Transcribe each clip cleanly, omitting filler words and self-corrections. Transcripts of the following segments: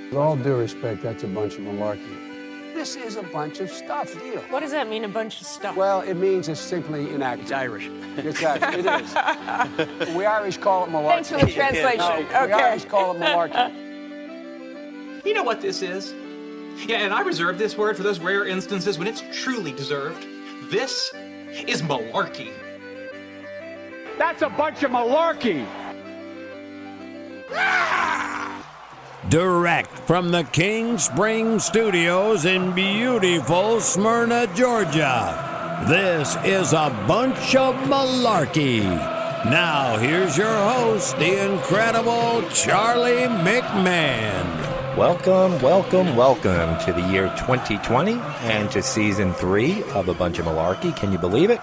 With all due respect, that's a bunch of malarkey. This is a bunch of stuff, deal. What does that mean, a bunch of stuff? Well, it means it's simply inaccurate. It's Irish. Exactly, it is. We Irish call it malarkey. Thanks for the translation. No, Okay. We Irish call it malarkey. You know what this is? Yeah, and I reserve this word for those rare instances when it's truly deserved. This is malarkey. That's a bunch of malarkey. Direct from the King Spring Studios in beautiful Smyrna, Georgia. This is a bunch of malarkey. Now, here's your host, the incredible Charlie McMahon. Welcome to the year 2020 and to season 3 of A Bunch of Malarkey. Can you believe it?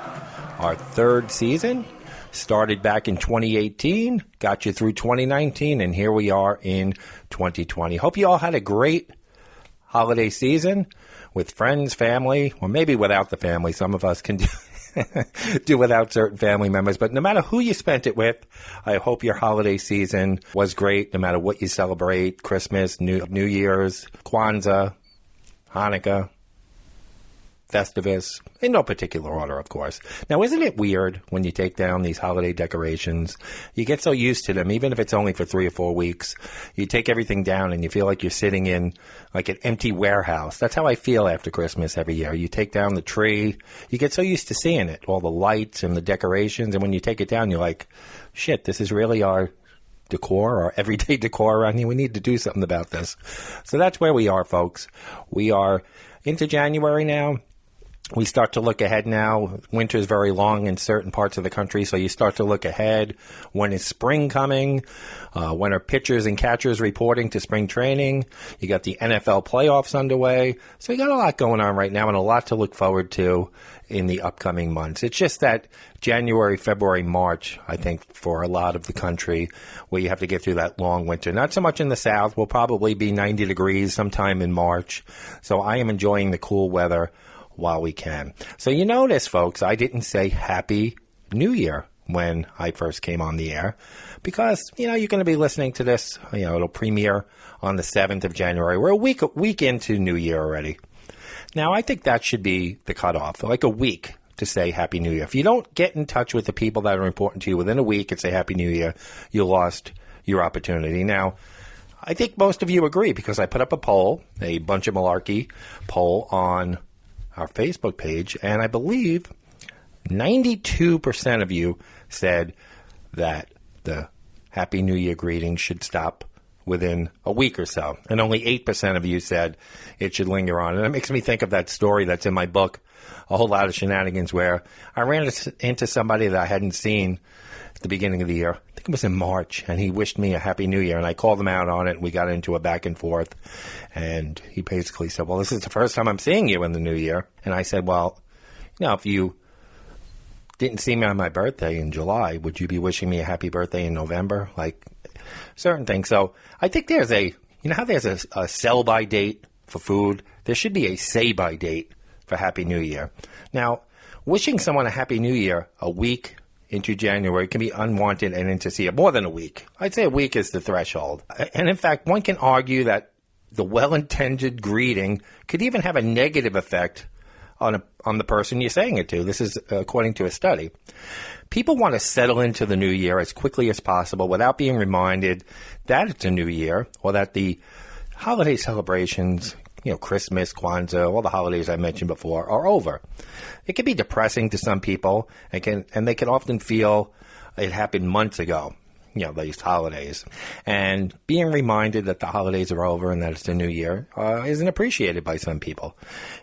Our third season started back in 2018, got you through 2019, and here we are in 2020. Hope you all had a great holiday season with friends, family, or maybe without the family. Some of us can do without certain family members. But no matter who you spent it with, I hope your holiday season was great, no matter what you celebrate, Christmas, New Year's, Kwanzaa, Hanukkah, Festivus, in no particular order, of course. Now, isn't it weird when you take down these holiday decorations? You get so used to them, even if it's only for 3 or 4 weeks. You take everything down and you feel like you're sitting in like an empty warehouse. That's how I feel after Christmas every year. You take down the tree. You get so used to seeing it, all the lights and the decorations. And when you take it down, you're like, shit, this is really our decor, our everyday decor around here. We need to do something about this. So that's where we are, folks. We are into January now. We start to look ahead now. Winter is very long in certain parts of the country, so you start to look ahead. When is spring coming? When are pitchers and catchers reporting to spring training? You got the NFL playoffs underway. So you got a lot going on right now and a lot to look forward to in the upcoming months. It's just that January, February, March, I think, for a lot of the country, where you have to get through that long winter. Not so much in the South. We'll probably be 90 degrees sometime in March. So I am enjoying the cool weather while we can. So you notice, folks, I didn't say Happy New Year when I first came on the air because, you're going to be listening to this, it'll premiere on the 7th of January. We're a week into New Year already. Now, I think that should be the cutoff, like a week to say Happy New Year. If you don't get in touch with the people that are important to you within a week and say Happy New Year, you lost your opportunity. Now, I think most of you agree because I put up a poll, a Bunch of Malarkey poll on our Facebook page, and I believe 92% of you said that the Happy New Year greeting should stop within a week or so, and only 8% of you said it should linger on. And it makes me think of that story that's in my book, A Whole Lot of Shenanigans, where I ran into somebody that I hadn't seen at the beginning of the year. I think it was in March, and he wished me a Happy New Year, and I called him out on it, and we got into a back and forth, and he basically said, well, this is the first time I'm seeing you in the new year. And I said, well, if you didn't see me on my birthday in July, would you be wishing me a happy birthday in November? Like, certain things. So I think there's how there's a sell-by date for food? There should be a say-by date for Happy New Year. Now, wishing someone a Happy New Year a week into January can be unwanted and insincere. More than a week. I'd say a week is the threshold. And in fact, one can argue that the well-intended greeting could even have a negative effect on the person you're saying it to. This is according to a study. People want to settle into the new year as quickly as possible without being reminded that it's a new year or that the holiday celebrations, Christmas, Kwanzaa, all the holidays I mentioned before, are over. It can be depressing to some people, and they can often feel it happened months ago, these holidays. And being reminded that the holidays are over and that it's a new year isn't appreciated by some people.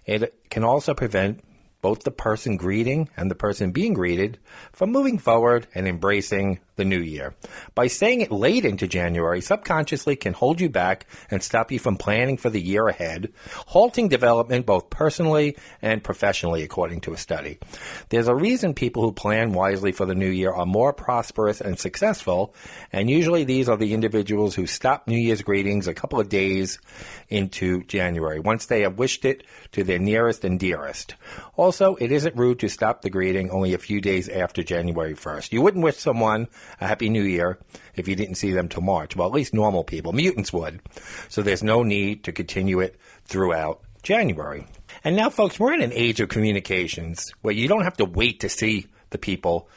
It can also prevent both the person greeting and the person being greeted from moving forward and embracing the new year. By saying it late into January, subconsciously can hold you back and stop you from planning for the year ahead, halting development both personally and professionally, according to a study. There's a reason people who plan wisely for the new year are more prosperous and successful, and usually these are the individuals who stop New Year's greetings a couple of days into January, once they have wished it to their nearest and dearest. Also, it isn't rude to stop the greeting only a few days after January 1st. You wouldn't wish someone a Happy New Year if you didn't see them till March. Well, at least normal people. Mutants would. So there's no need to continue it throughout January. And now, folks, we're in an age of communications where you don't have to wait to see the people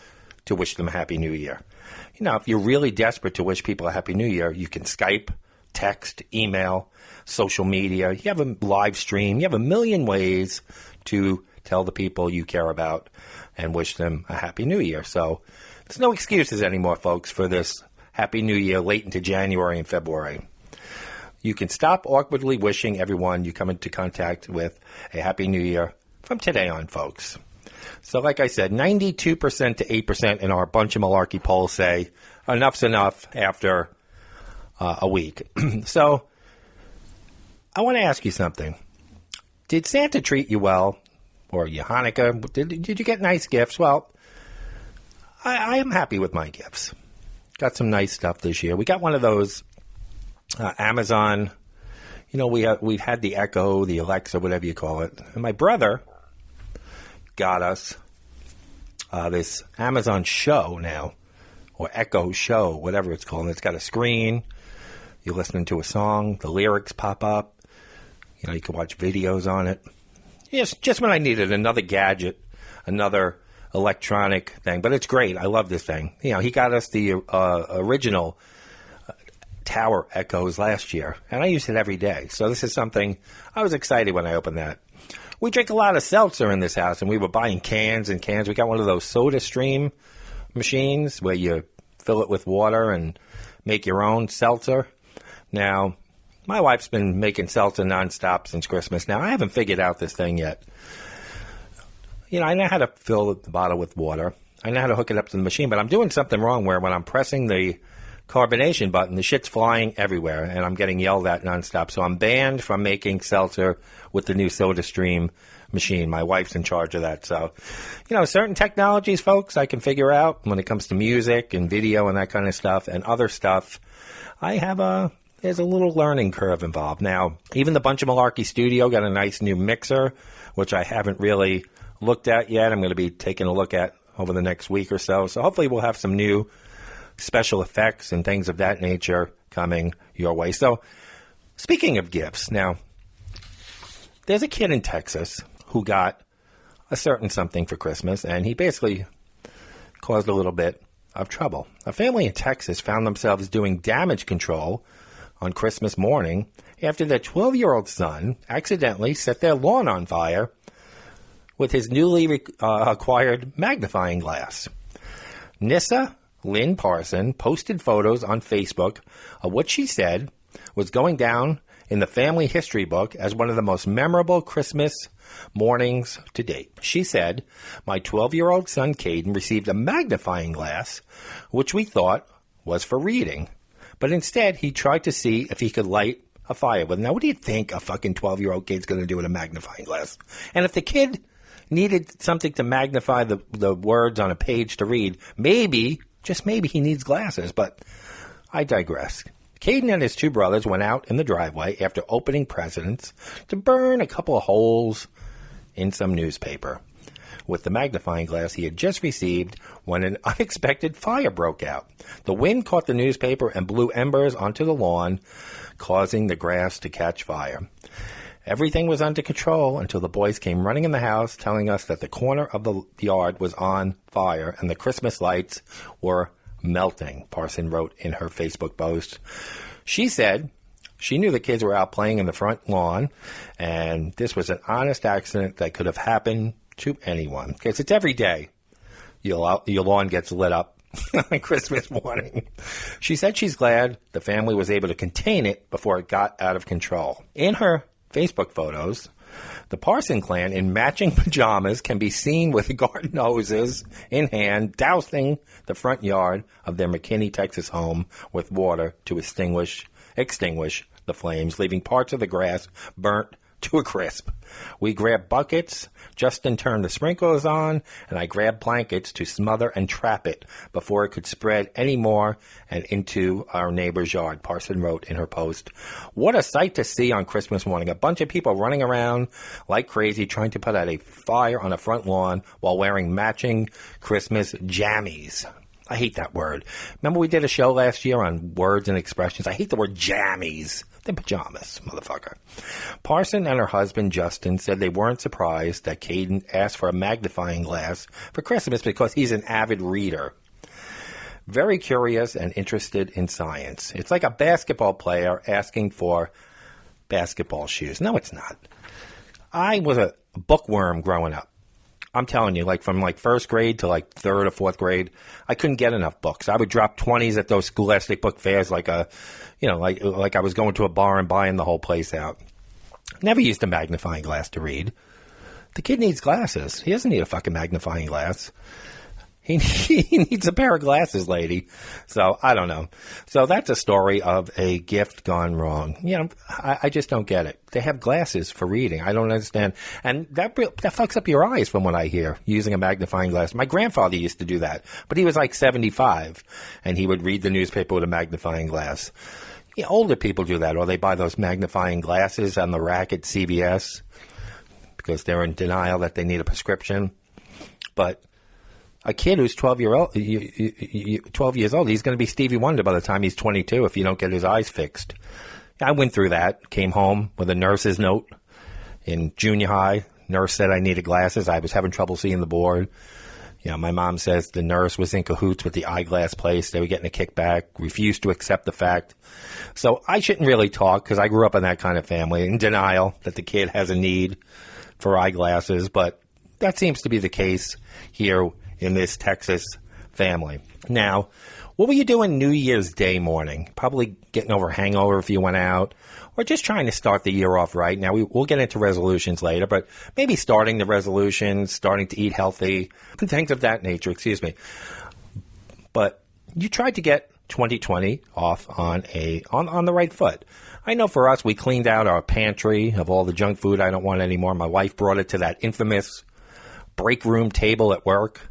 to wish them a Happy New Year. You know, if you're really desperate to wish people a Happy New Year, you can Skype, text, email, social media. You have a live stream. You have a million ways to tell the people you care about and wish them a Happy New Year. So there's no excuses anymore, folks, for this Happy New Year late into January and February. You can stop awkwardly wishing everyone you come into contact with a Happy New Year from today on, folks. So like I said, 92% to 8% in our Bunch of Malarkey poll say enough's enough after a week. So I want to ask you something. Did Santa treat you well? Or your Hanukkah? Did you get nice gifts? Well, I am happy with my gifts. Got some nice stuff this year. We got one of those Amazon, you know, we've had the Echo, the Alexa, whatever you call it. And my brother got us this Amazon Show now, or Echo Show, whatever it's called. And it's got a screen. You're listening to a song. The lyrics pop up. You know, you can watch videos on it. Yes, just when I needed another gadget, another electronic thing. But it's great. I love this thing. You know, he got us the original Tower Echoes last year, and I use it every day. So this is something I was excited when I opened that. We drink a lot of seltzer in this house, and we were buying cans and cans. We got one of those Soda Stream machines where you fill it with water and make your own seltzer. Now, my wife's been making seltzer nonstop since Christmas. Now, I haven't figured out this thing yet. You know, I know how to fill the bottle with water. I know how to hook it up to the machine, but I'm doing something wrong where when I'm pressing the carbonation button, the shit's flying everywhere, and I'm getting yelled at nonstop. So I'm banned from making seltzer with the new Soda Stream machine. My wife's in charge of that. So, you know, certain technologies, folks, I can figure out when it comes to music and video and that kind of stuff, and other stuff. There's a little learning curve involved. Now, even the Bunch of Malarkey studio got a nice new mixer, which I haven't really looked at yet. I'm going to be taking a look at over the next week or so. So hopefully we'll have some new special effects and things of that nature coming your way. So speaking of gifts, now, there's a kid in Texas who got a certain something for Christmas, and he basically caused a little bit of trouble. A family in Texas found themselves doing damage control on Christmas morning after their 12-year-old son accidentally set their lawn on fire with his newly acquired magnifying glass. Nissa Lynn Parson posted photos on Facebook of what she said was going down in the family history book as one of the most memorable Christmas mornings to date. She said, "My 12-year-old son Caden received a magnifying glass, which we thought was for reading. But instead, he tried to see if he could light a fire with it." Now, what do you think a fucking 12-year-old kid's going to do with a magnifying glass? And if the kid needed something to magnify the words on a page to read, maybe, just maybe, he needs glasses. But I digress. Caden and his two brothers went out in the driveway after opening presents to burn a couple of holes in some newspaper with the magnifying glass he had just received when an unexpected fire broke out. The wind caught the newspaper and blew embers onto the lawn, causing the grass to catch fire. Everything was under control until the boys came running in the house, telling us that the corner of the yard was on fire and the Christmas lights were melting, Parson wrote in her Facebook post. She said she knew the kids were out playing in the front lawn, and this was an honest accident that could have happened to anyone. Because it's every day your lawn gets lit up on Christmas morning. She said she's glad the family was able to contain it before it got out of control. In her Facebook photos, the Parson clan in matching pajamas can be seen with garden hoses in hand, dousing the front yard of their McKinney, Texas home with water to extinguish the flames, leaving parts of the grass burnt to a crisp. We grabbed buckets, Justin turned the sprinklers on, and I grabbed blankets to smother and trap it before it could spread any more and into our neighbor's yard, Parson wrote in her post. What a sight to see on Christmas morning. A bunch of people running around like crazy trying to put out a fire on a front lawn while wearing matching Christmas jammies. I hate that word. Remember we did a show last year on words and expressions? I hate the word jammies. They're pajamas, motherfucker. Parson and her husband, Justin, said they weren't surprised that Caden asked for a magnifying glass for Christmas because he's an avid reader. Very curious and interested in science. It's like a basketball player asking for basketball shoes. No, it's not. I was a bookworm growing up. I'm telling you, like from first grade to third or fourth grade, I couldn't get enough books. I would drop 20s at those Scholastic book fairs like I was going to a bar and buying the whole place out. Never used a magnifying glass to read. The kid needs glasses. He doesn't need a fucking magnifying glass. He needs a pair of glasses, lady. So, I don't know. So, that's a story of a gift gone wrong. I just don't get it. They have glasses for reading. I don't understand. And that fucks up your eyes from what I hear, using a magnifying glass. My grandfather used to do that, but he was 75, and he would read the newspaper with a magnifying glass. Yeah, older people do that, or they buy those magnifying glasses on the rack at CVS because they're in denial that they need a prescription. But a kid who's 12 years old, he's going to be Stevie Wonder by the time he's 22 if you don't get his eyes fixed. I went through that, came home with a nurse's note in junior high. Nurse said I needed glasses. I was having trouble seeing the board. My mom says the nurse was in cahoots with the eyeglass place. They were getting a kickback, refused to accept the fact. So I shouldn't really talk because I grew up in that kind of family, in denial that the kid has a need for eyeglasses. But that seems to be the case here in this Texas family. Now, what were you doing New Year's Day morning? Probably getting over a hangover if you went out, or just trying to start the year off right. Now, we'll get into resolutions later, but maybe starting the resolutions, starting to eat healthy, things of that nature, excuse me. But you tried to get 2020 off on the right foot. I know for us, we cleaned out our pantry of all the junk food I don't want anymore. My wife brought it to that infamous break room table at work.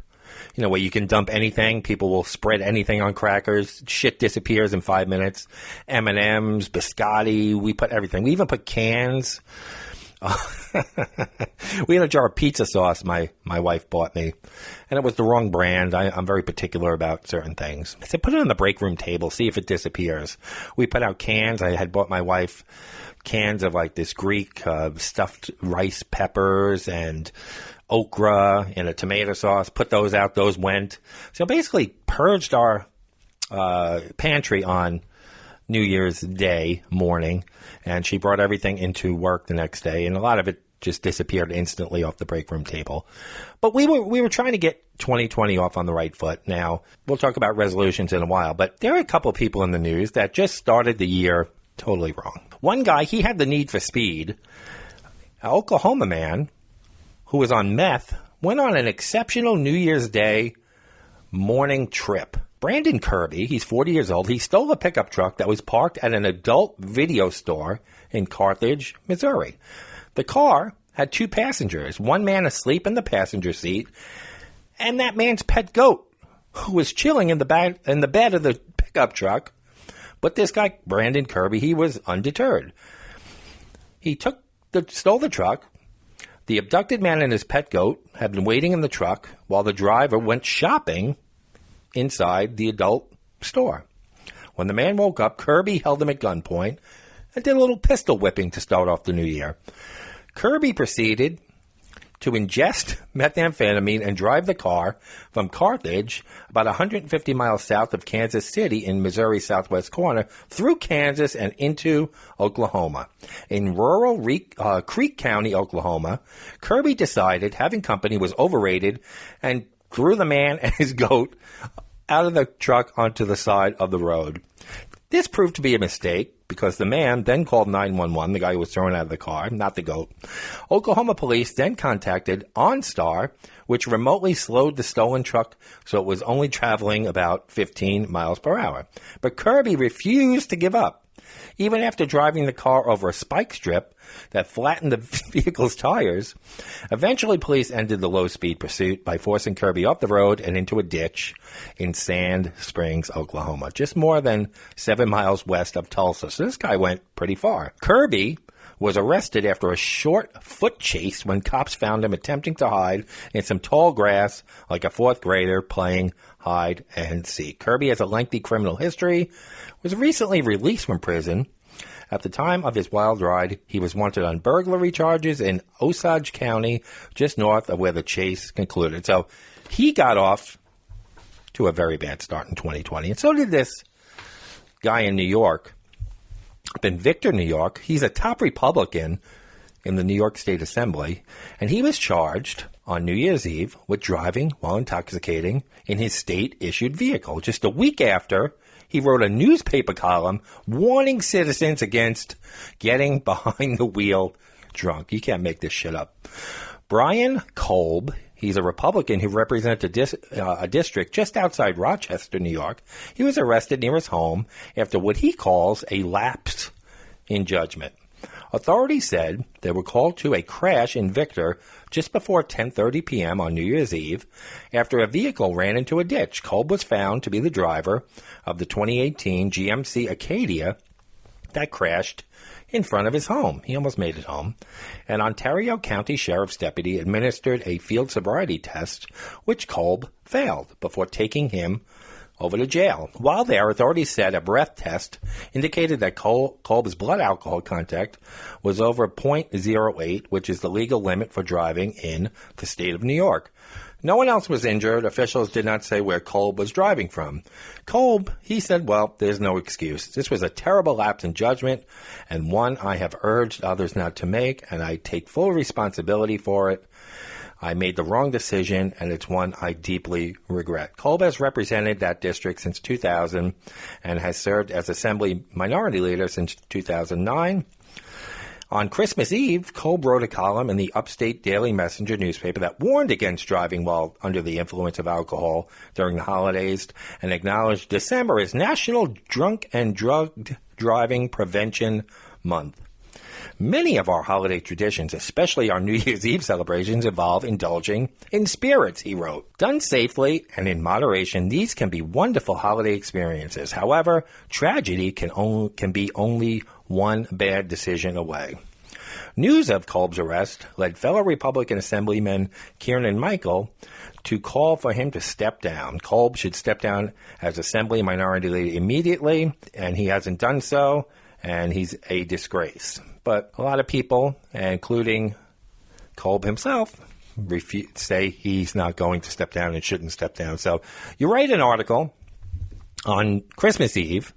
Where you can dump anything. People will spread anything on crackers. Shit disappears in 5 minutes. M&Ms, biscotti. We put everything. We even put cans. We had a jar of pizza sauce my wife bought me, and it was the wrong brand. I'm very particular about certain things. I said, put it on the break room table, see if it disappears. We put out cans. I had bought my wife cans of this Greek stuffed rice peppers and okra and a tomato sauce, put those out, those went. So basically purged our pantry on New Year's Day morning, and she brought everything into work the next day, and a lot of it just disappeared instantly off the break room table. But we were trying to get 2020 off on the right foot. Now, we'll talk about resolutions in a while, but there are a couple of people in the news that just started the year totally wrong. One guy, he had the need for speed. An Oklahoma man who was on meth, went on an exceptional New Year's Day morning trip. Brandon Kirby, he's 40 years old. He stole a pickup truck that was parked at an adult video store in Carthage, Missouri. The car had 2 passengers, one man asleep in the passenger seat, and that man's pet goat, who was chilling in the bed of the pickup truck. But this guy, Brandon Kirby, he was undeterred. He stole the truck. The abducted man and his pet goat had been waiting in the truck while the driver went shopping inside the adult store. When the man woke up, Kirby held him at gunpoint and did a little pistol whipping to start off the new year. Kirby proceeded to ingest methamphetamine and drive the car from Carthage, about 150 miles south of Kansas City in Missouri's southwest corner, through Kansas and into Oklahoma. In rural Creek County, Oklahoma, Kirby decided having company was overrated and threw the man and his goat out of the truck onto the side of the road. This proved to be a mistake because the man then called 911, the guy who was thrown out of the car, not the goat. Oklahoma police then contacted OnStar, which remotely slowed the stolen truck so it was only traveling about 15 miles per hour. But Kirby refused to give up. Even after driving the car over a spike strip that flattened the vehicle's tires, eventually police ended the low-speed pursuit by forcing Kirby off the road and into a ditch in Sand Springs, Oklahoma, just more than 7 miles west of Tulsa. So this guy went pretty far. Kirby was arrested after a short foot chase when cops found him attempting to hide in some tall grass like a fourth grader playing hide and seek. Kirby has a lengthy criminal history, was recently released from prison. At the time of his wild ride, he was wanted on burglary charges in Osage County, just north of where the chase concluded. So he got off to a very bad start in 2020, and so did this guy in New York, up in Victor, New York. He's a top Republican in the New York State Assembly, and he was charged on New Year's Eve with driving while intoxicating in his state-issued vehicle. Just a week after, he wrote a newspaper column warning citizens against getting behind the wheel drunk. You can't make this shit up. Brian Kolb, he's a Republican who represents a district just outside Rochester, New York. He was arrested near his home after what he calls a lapse in judgment. Authorities said they were called to a crash in Victor just before 10:30 p.m. on New Year's Eve after a vehicle ran into a ditch. Kolb was found to be the driver of the 2018 GMC Acadia that crashed in front of his home. He almost made it home. An Ontario County Sheriff's deputy administered a field sobriety test, which Kolb failed before taking him over to jail. While there, authorities said a breath test indicated that Kolb's blood alcohol content was over 0.08, which is the legal limit for driving in the state of New York. No one else was injured. Officials did not say where Kolb was driving from. Kolb, he said, well, there's no excuse. This was a terrible lapse in judgment and one I have urged others not to make, and I take full responsibility for it. I made the wrong decision, and it's one I deeply regret. Kolb has represented that district since 2000 and has served as Assembly Minority Leader since 2009. On Christmas Eve, Kolb wrote a column in the Upstate Daily Messenger newspaper that warned against driving while under the influence of alcohol during the holidays and acknowledged December is National Drunk and Drugged Driving Prevention Month. Many of our holiday traditions, especially our New Year's Eve celebrations, involve indulging in spirits, he wrote. Done safely and in moderation, these can be wonderful holiday experiences. However, tragedy can be only one bad decision away. News of Kolb's arrest led fellow Republican Assemblyman Kieran Michael to call for him to step down. Kolb should step down as Assembly Minority Leader immediately, and he hasn't done so, and he's a disgrace. But a lot of people, including Kolb himself, say he's not going to step down and shouldn't step down. So you write an article on Christmas Eve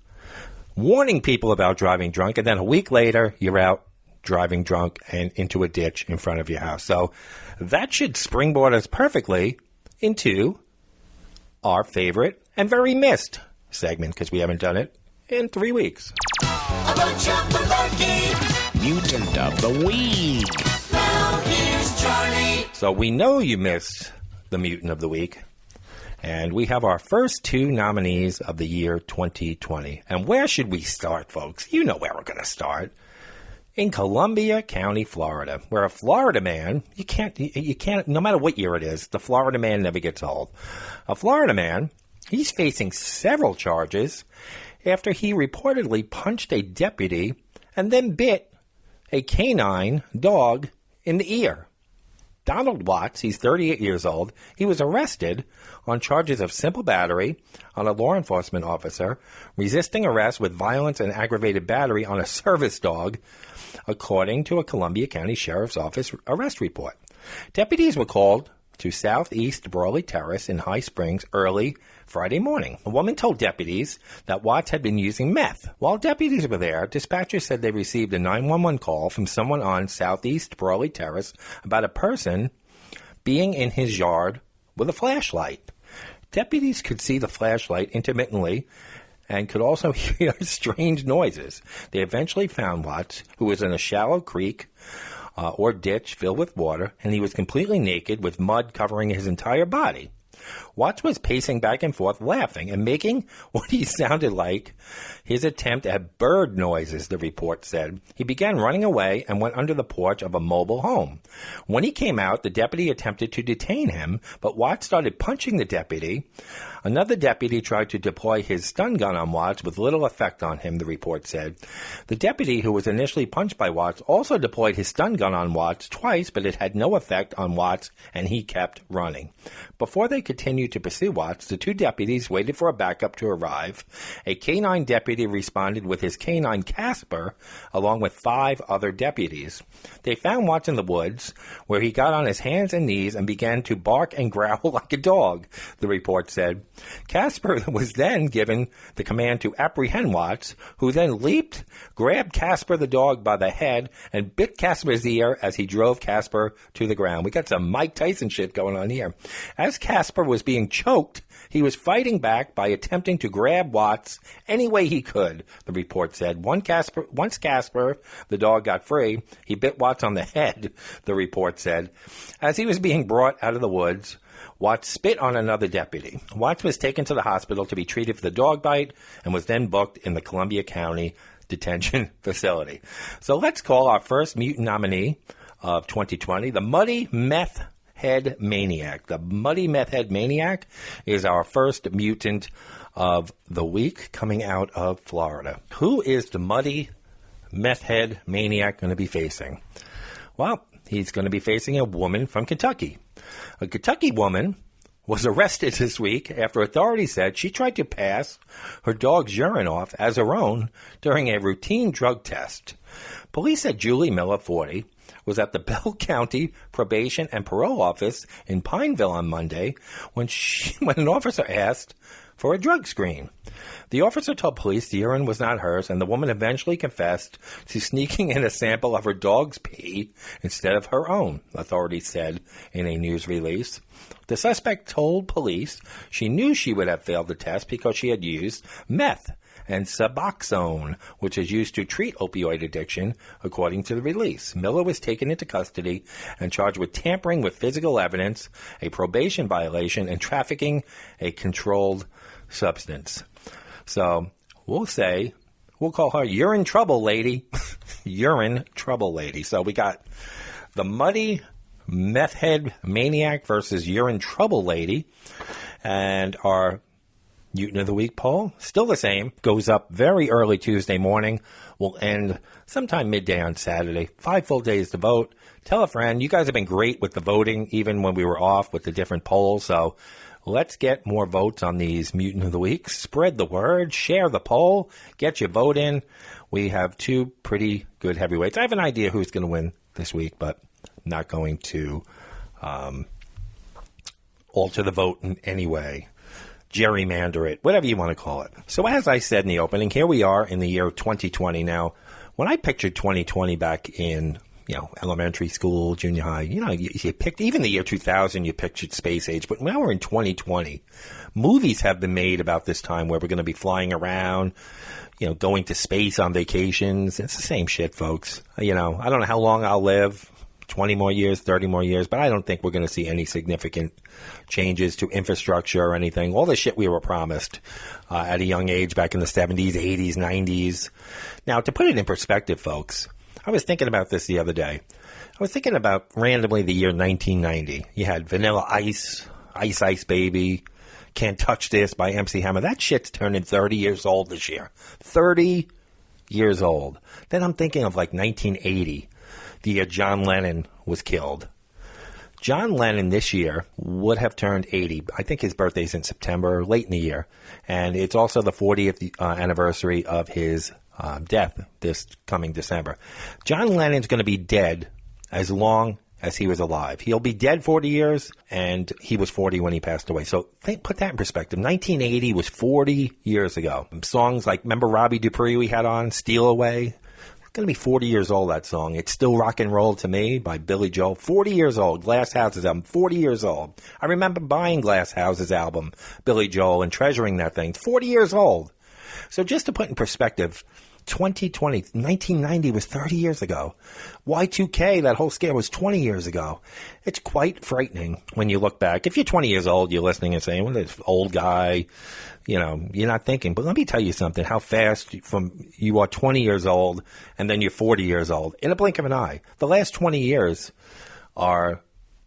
warning people about driving drunk, and then a week later you're out driving drunk and into a ditch in front of your house. So that should springboard us perfectly into our favorite and very missed segment, because we haven't done it in 3 weeks. A bunch of malarkey. Mutant of the Week. Now here's Charlie. So we know you missed the Mutant of the Week, and we have our first two nominees of the year 2020. And where should we start, folks? You know where we're going to start. In Columbia County, Florida, where a Florida man, you can't, no matter what year it is, the Florida man never gets old. A Florida man, he's facing several charges after he reportedly punched a deputy and then bit a canine dog in the ear. Donald Watts, he's 38 years old. He was arrested on charges of simple battery on a law enforcement officer, resisting arrest with violence and aggravated battery on a service dog, according to a Columbia County Sheriff's Office arrest report. Deputies were called to Southeast Brawley Terrace in High Springs early Friday morning. A woman told deputies that Watts had been using meth. While deputies were there, dispatchers said they received a 911 call from someone on Southeast Brawley Terrace about a person being in his yard with a flashlight. Deputies could see the flashlight intermittently and could also hear strange noises. They eventually found Watts, who was in a shallow creek or ditch filled with water, and he was completely naked with mud covering his entire body. Watts was pacing back and forth, laughing and making what he sounded like his attempt at bird noises, the report said. He began running away and went under the porch of a mobile home. When he came out, the deputy attempted to detain him, but Watts started punching the deputy Another deputy tried to deploy his stun gun on Watts with little effect on him, the report said. The deputy who was initially punched by Watts also deployed his stun gun on Watts twice, but it had no effect on Watts, and he kept running. Before they continued to pursue Watts, the two deputies waited for a backup to arrive. A K-9 deputy responded with his K-9 Casper, along with 5 other deputies. They found Watts in the woods, where he got on his hands and knees and began to bark and growl like a dog, the report said. Casper was then given the command to apprehend Watts, who then leaped, grabbed Casper the dog by the head, and bit Casper's ear as he drove Casper to the ground. We got some Mike Tyson shit going on here. As Casper was being choked, he was fighting back by attempting to grab Watts any way he could, the report said. Once Casper, the dog, got free, he bit Watts on the head, the report said. As he was being brought out of the woods, Watts spit on another deputy. Watts was taken to the hospital to be treated for the dog bite and was then booked in the Columbia County Detention Facility. So let's call our first mutant nominee of 2020, the Muddy Meth Head Maniac. The Muddy Meth Head Maniac is our first mutant of the week coming out of Florida. Who is the Muddy Meth Head Maniac going to be facing? Well, he's going to be facing a woman from Kentucky. A Kentucky woman was arrested this week after authorities said she tried to pass her dog's urine off as her own during a routine drug test. Police said Julie Miller, 40, was at the Bell County Probation and Parole Office in Pineville on Monday when an officer asked for a drug screen. The officer told police the urine was not hers, and the woman eventually confessed to sneaking in a sample of her dog's pee instead of her own, authorities said in a news release. The suspect told police she knew she would have failed the test because she had used meth and Suboxone, which is used to treat opioid addiction, according to the release. Miller was taken into custody and charged with tampering with physical evidence, a probation violation, and trafficking a controlled substance. So we'll call her Urine Trouble Lady. Urine Trouble Lady. So we got the Muddy Meth Head Maniac versus Urine Trouble Lady. And our Mutant of the Week poll, still the same, goes up very early Tuesday morning, will end sometime midday on Saturday. 5 full days to vote. Tell a friend. You guys have been great with the voting, even when we were off with the different polls. So let's get more votes on these Mutant of the Week. Spread the word. Share the poll. Get your vote in. We have 2 pretty good heavyweights. I have an idea who's going to win this week, but I'm not going to alter the vote in any way. Gerrymander it, whatever you want to call it. So as I said in the opening, here we are in the year 2020. Now, when I pictured 2020 back in, elementary school, junior high, you picked, even the year 2000, you pictured space age. But now we're in 2020. Movies have been made about this time where we're going to be flying around, going to space on vacations. It's the same shit, folks. I don't know how long I'll live. 20 more years, 30 more years, but I don't think we're going to see any significant changes to infrastructure or anything. All the shit we were promised at a young age back in the 70s, 80s, 90s. Now, to put it in perspective, folks, I was thinking about this the other day. I was thinking about randomly the year 1990. You had Vanilla Ice, Ice Ice Baby, Can't Touch This by MC Hammer. That shit's turning 30 years old this year. 30 years old. Then I'm thinking of like 1980. The year John Lennon was killed. John Lennon this year would have turned 80. I think his birthday's in September, late in the year. And it's also the 40th anniversary of his death this coming December. John Lennon's going to be dead as long as he was alive. He'll be dead 40 years, and he was 40 when he passed away. So put that in perspective. 1980 was 40 years ago. Songs like, remember Robbie Dupree we had on, Steal Away? Going to be 40 years old, that song. It's Still Rock and Roll to Me by Billy Joel. 40 years old. Glass Houses album. 40 years old. I remember buying Glass Houses album, Billy Joel, and treasuring that thing. 40 years old. So just to put in perspective, 2020, 1990 was 30 years ago. Y2K, that whole scare, was 20 years ago. It's quite frightening when you look back. If you're 20 years old, you're listening and saying, well, this old guy, you're not thinking. But let me tell you something, how fast from you are 20 years old and then you're 40 years old in a blink of an eye. The last 20 years are,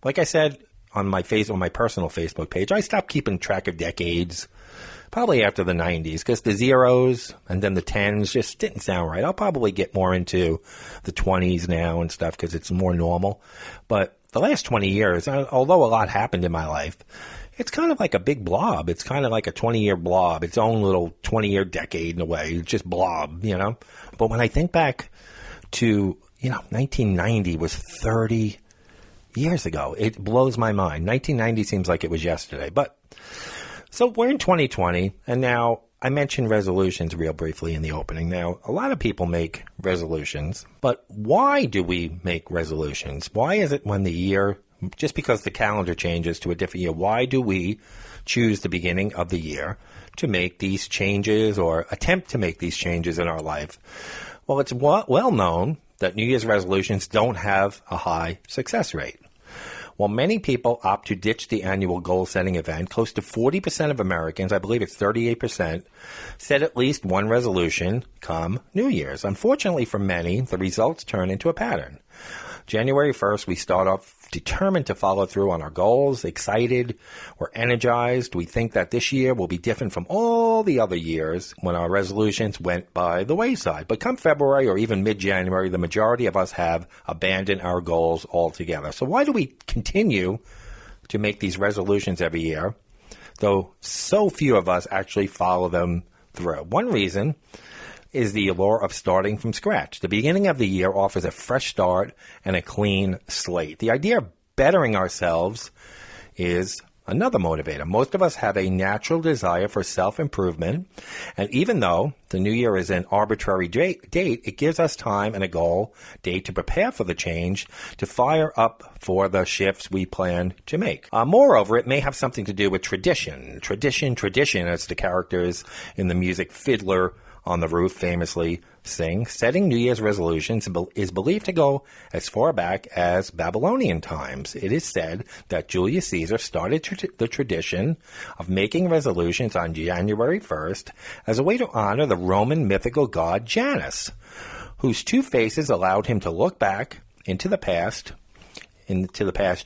like I said on my personal Facebook page, I stopped keeping track of decades, probably after the 90s, because the zeros and then the 10s just didn't sound right. I'll probably get more into the 20s now and stuff because it's more normal. But the last 20 years, although a lot happened in my life, it's kind of like a big blob. It's kind of like a 20-year blob, its own little 20-year decade in a way. It's just blob, you know. But when I think back to, 1990 was 30 years ago. It blows my mind. 1990 seems like it was yesterday. But so we're in 2020, and now I mentioned resolutions real briefly in the opening. Now, a lot of people make resolutions, but why do we make resolutions? Why is it when the year, just because the calendar changes to a different year, why do we choose the beginning of the year to make these changes or attempt to make these changes in our life? Well, it's well known that New Year's resolutions don't have a high success rate. While many people opt to ditch the annual goal-setting event, close to 40% of Americans, I believe it's 38%, set at least one resolution come New Year's. Unfortunately for many, the results turn into a pattern. January 1st, we start off determined to follow through on our goals, excited, we're energized. We think that this year will be different from all the other years when our resolutions went by the wayside. But come February or even mid-January, the majority of us have abandoned our goals altogether. So why do we continue to make these resolutions every year, though so few of us actually follow them through? One reason is the allure of starting from scratch. The beginning of the year offers a fresh start and a clean slate. The idea of bettering ourselves is another motivator. Most of us have a natural desire for self-improvement, and even though the new year is an arbitrary date, it gives us time and a goal date to prepare for the change, to fire up for the shifts we plan to make. Moreover, it may have something to do with tradition. Tradition, as the characters in the music Fiddler on the Roof famously sing. Setting New Year's resolutions is believed to go as far back as Babylonian times. It is said that Julius Caesar started the tradition of making resolutions on January 1st as a way to honor the Roman mythical god Janus, whose two faces allowed him to look back into the past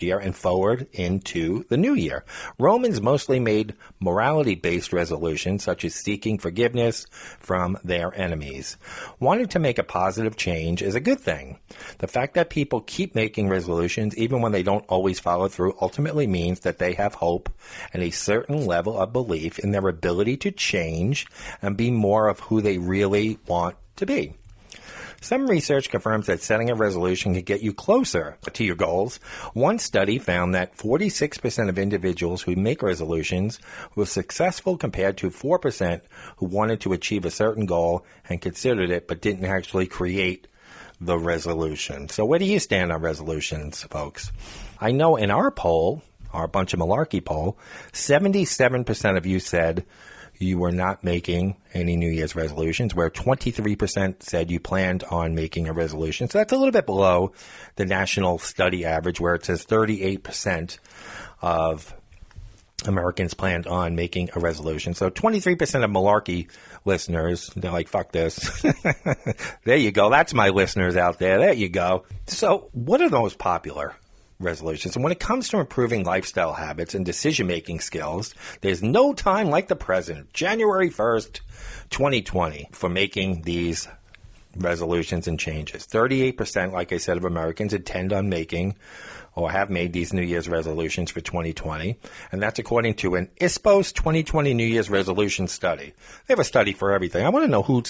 year and forward into the new year. Romans mostly made morality-based resolutions, such as seeking forgiveness from their enemies. Wanting to make a positive change is a good thing. The fact that people keep making resolutions, even when they don't always follow through, ultimately means that they have hope and a certain level of belief in their ability to change and be more of who they really want to be. Some research confirms that setting a resolution can get you closer to your goals. One study found that 46% of individuals who make resolutions were successful compared to 4% who wanted to achieve a certain goal and considered it but didn't actually create the resolution. So where do you stand on resolutions, folks? I know in our poll, our Bunch of Malarkey poll, 77% of you said you were not making any New Year's resolutions, where 23% said you planned on making a resolution. So that's a little bit below the national study average, where it says 38% of Americans planned on making a resolution. So 23% of Malarkey listeners, they're like, fuck this. There you go. That's my listeners out there. There you go. So what are the most popular resolutions? And when it comes to improving lifestyle habits and decision-making skills, there's no time like the present, January 1st, 2020, for making these resolutions and changes. 38%, like I said, of Americans intend on making or have made these New Year's resolutions for 2020. And that's according to an ISPOS 2020 New Year's resolution study. They have a study for everything. I want to know who,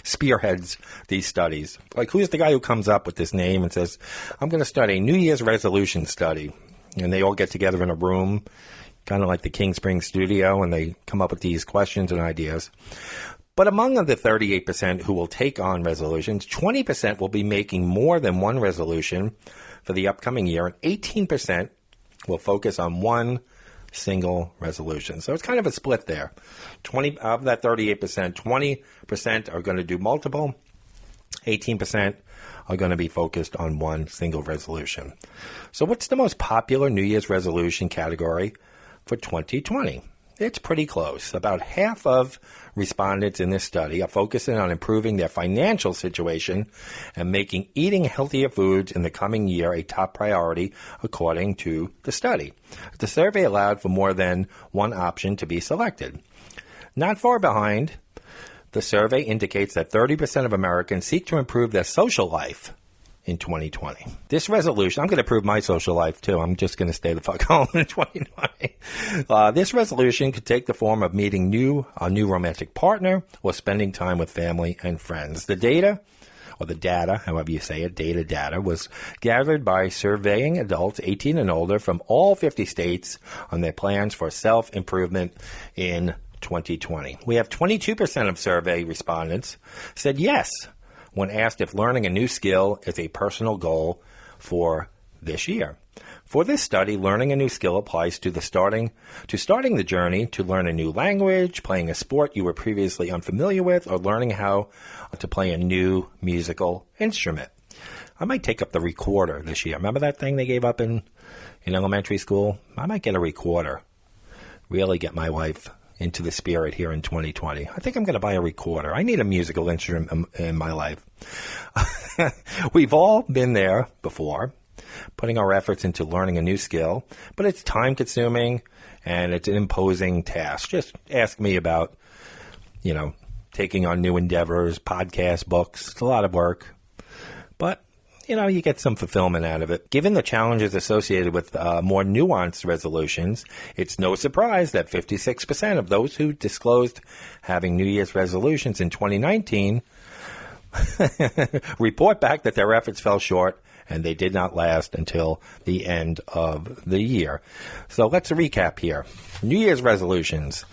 spearheads these studies. Who's the guy who comes up with this name and says, I'm going to start a New Year's resolution study. And they all get together in a room, kind of like the King Springs studio, and they come up with these questions and ideas. But among the 38% who will take on resolutions, 20% will be making more than one resolution for the upcoming year, and 18% will focus on one single resolution. So it's kind of a split there. 20 of that 38%, 20% are going to do multiple, 18% are going to be focused on one single resolution. So what's the most popular New Year's resolution category for 2020? It's pretty close. About half of respondents in this study are focusing on improving their financial situation and making eating healthier foods in the coming year a top priority, according to the study. The survey allowed for more than one option to be selected. Not far behind, the survey indicates that 30% of Americans seek to improve their social life in 2020. This resolution, I'm going to improve my social life too. I'm just going to stay the fuck home in 2020. This resolution could take the form of meeting a new romantic partner or spending time with family and friends. The data, however you say it, data was gathered by surveying adults 18 and older from all 50 states on their plans for self-improvement in 2020. We have 22% of survey respondents said yes when asked if learning a new skill is a personal goal for this year. For this study, learning a new skill applies to starting the journey to learn a new language, playing a sport you were previously unfamiliar with, or learning how to play a new musical instrument. I might take up the recorder this year. Remember that thing they gave up in elementary school? I might get a recorder. Really get my wife into the spirit here in 2020. I think I'm going to buy a recorder. I need a musical instrument in my life. We've all been there before, putting our efforts into learning a new skill, but it's time-consuming and it's an imposing task. Just ask me about, taking on new endeavors, podcasts, books. It's a lot of work, but you get some fulfillment out of it. Given the challenges associated with more nuanced resolutions, it's no surprise that 56% of those who disclosed having New Year's resolutions in 2019 report back that their efforts fell short and they did not last until the end of the year. So let's recap here. New Year's resolutions.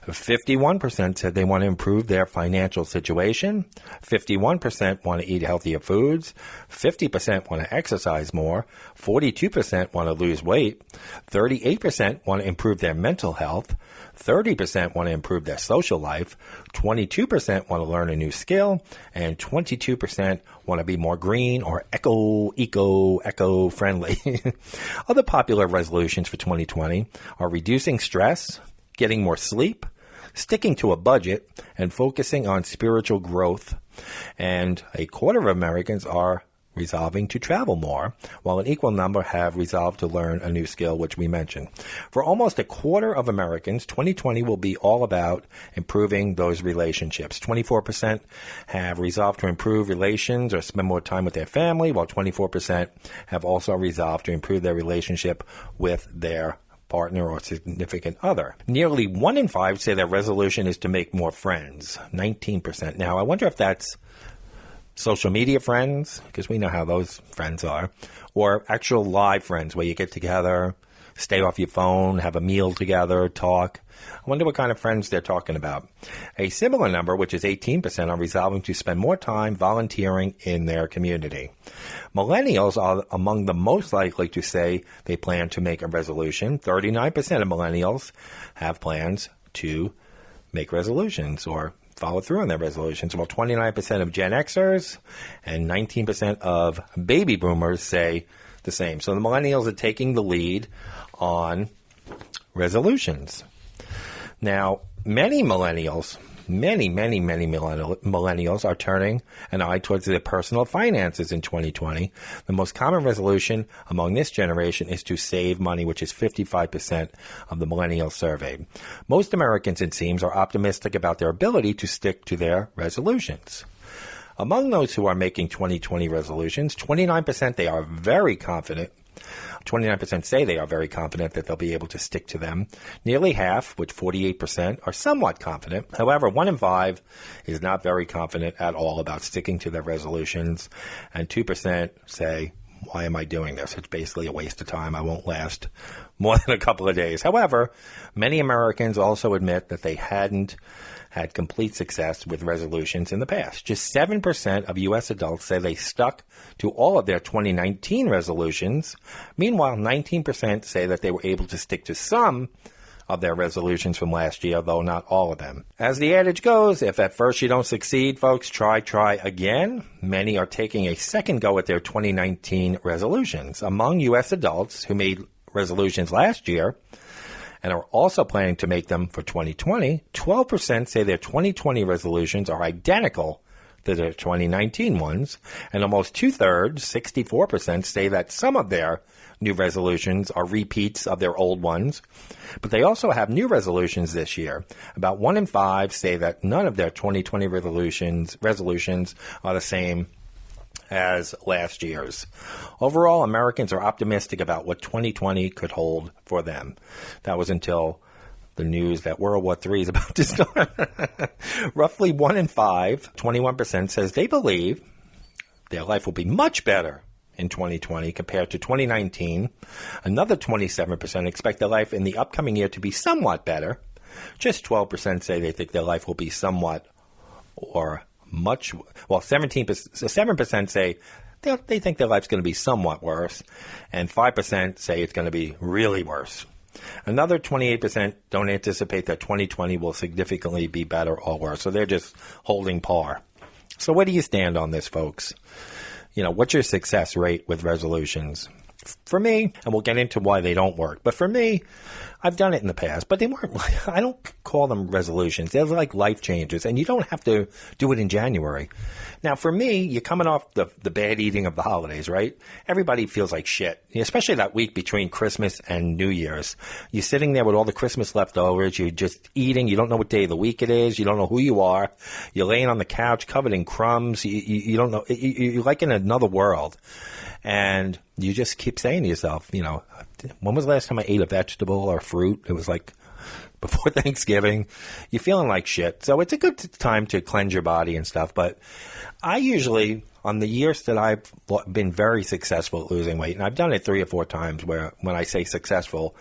51% said they want to improve their financial situation. 51% want to eat healthier foods. 50% want to exercise more. 42% want to lose weight. 38% want to improve their mental health. 30% want to improve their social life. 22% want to learn a new skill. And 22% want to be more green or eco-friendly. Other popular resolutions for 2020 are reducing stress, getting more sleep, sticking to a budget, and focusing on spiritual growth. And a quarter of Americans are resolving to travel more, while an equal number have resolved to learn a new skill, which we mentioned. For almost a quarter of Americans, 2020 will be all about improving those relationships. 24% have resolved to improve relations or spend more time with their family, while 24% have also resolved to improve their relationship with their partner or significant other. Nearly 1 in 5 say their resolution is to make more friends, 19%. Now, I wonder if that's social media friends, because we know how those friends are, or actual live friends where you get together, stay off your phone, have a meal together, talk. I wonder what kind of friends they're talking about. A similar number, which is 18%, are resolving to spend more time volunteering in their community. Millennials are among the most likely to say they plan to make a resolution. 39% of millennials have plans to make resolutions or follow through on their resolutions, while 29% of Gen Xers and 19% of baby boomers say the same. So the millennials are taking the lead on resolutions. Now, many millennials are turning an eye towards their personal finances in 2020. The most common resolution among this generation is to save money, which is 55% of the millennials surveyed. Most Americans, it seems, are optimistic about their ability to stick to their resolutions. Among those who are making 2020 resolutions, 29% they are very confident. 29% say they are very confident that they'll be able to stick to them. Nearly half, which 48%, are somewhat confident. However, 1 in 5 is not very confident at all about sticking to their resolutions. And 2% say, why am I doing this? It's basically a waste of time. I won't last more than a couple of days. However, many Americans also admit that they hadn't had complete success with resolutions in the past. Just 7% of U.S. adults say they stuck to all of their 2019 resolutions. Meanwhile, 19% say that they were able to stick to some of their resolutions from last year, though not all of them. As the adage goes, if at first you don't succeed, folks, try again. Many are taking a second go at their 2019 resolutions. Among U.S. adults who made resolutions last year, and are also planning to make them for 2020. 12% say their 2020 resolutions are identical to their 2019 ones, and almost two-thirds, 64%, say that some of their new resolutions are repeats of their old ones. But they also have new resolutions this year. About 1 in 5 say that none of their 2020 resolutions are the same as last year's. Overall, Americans are optimistic about what 2020 could hold for them. That was until the news that World War III is about to start. Roughly 1 in 5, 21%, says they believe their life will be much better in 2020 compared to 2019. Another 27% expect their life in the upcoming year to be somewhat better. Just 12% say they think their life will be somewhat or much, well, 7% say they think their life's going to be somewhat worse, and 5% say it's going to be really worse. Another 28% don't anticipate that 2020 will significantly be better or worse, so they're just holding par. So where do you stand on this, folks? You know, what's your success rate with resolutions? For me, and we'll get into why they don't work, but for me, I've done it in the past, but they weren't, I don't call them resolutions. They're like life changes, and you don't have to do it in January. Now, for me, you're coming off the bad eating of the holidays, right? Everybody feels like shit, especially that week between Christmas and New Year's. You're sitting there with all the Christmas leftovers. You're just eating. You don't know what day of the week it is. You don't know who you are. You're laying on the couch covered in crumbs. You don't know. You're like in another world. And you just keep saying to yourself, you know, when was the last time I ate a vegetable or fruit? It was like before Thanksgiving. You're feeling like shit. So it's a good time to cleanse your body and stuff. But I usually, on the years that I've been very successful at losing weight, and I've done it 3 or 4 times where when I say successful,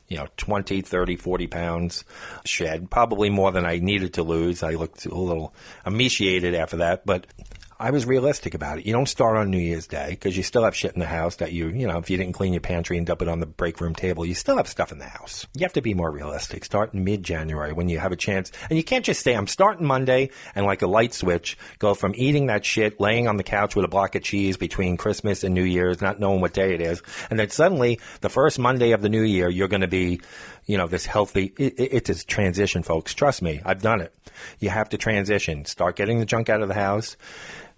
you know, 20, 30, 40 pounds shed, probably more than I needed to lose. I looked a little emaciated after that, but I was realistic about it. You don't start on New Year's Day because you still have shit in the house that you know, if you didn't clean your pantry and dump it on the break room table, you still have stuff in the house. You have to be more realistic. Start in mid-January when you have a chance. And you can't just say, I'm starting Monday and like a light switch, go from eating that shit, laying on the couch with a block of cheese between Christmas and New Year's, not knowing what day it is. And then suddenly the first Monday of the new year, you're going to be, you know, this healthy, it's a transition, folks. Trust me, I've done it. You have to transition. Start getting the junk out of the house.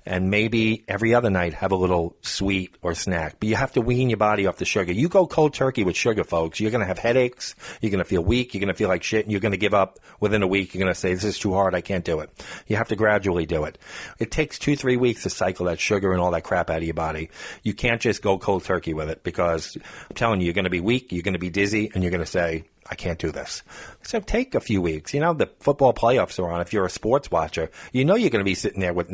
And maybe every other night have a little sweet or snack. But you have to wean your body off the sugar. You go cold turkey with sugar, folks, you're going to have headaches. You're going to feel weak. You're going to feel like shit. And you're going to give up within a week. You're going to say, this is too hard. I can't do it. You have to gradually do it. It takes 2-3 weeks to cycle that sugar and all that crap out of your body. You can't just go cold turkey with it because I'm telling you, you're going to be weak. You're going to be dizzy. And you're going to say, I can't do this. So take a few weeks. You know, the football playoffs are on. If you're a sports watcher, you know you're going to be sitting there with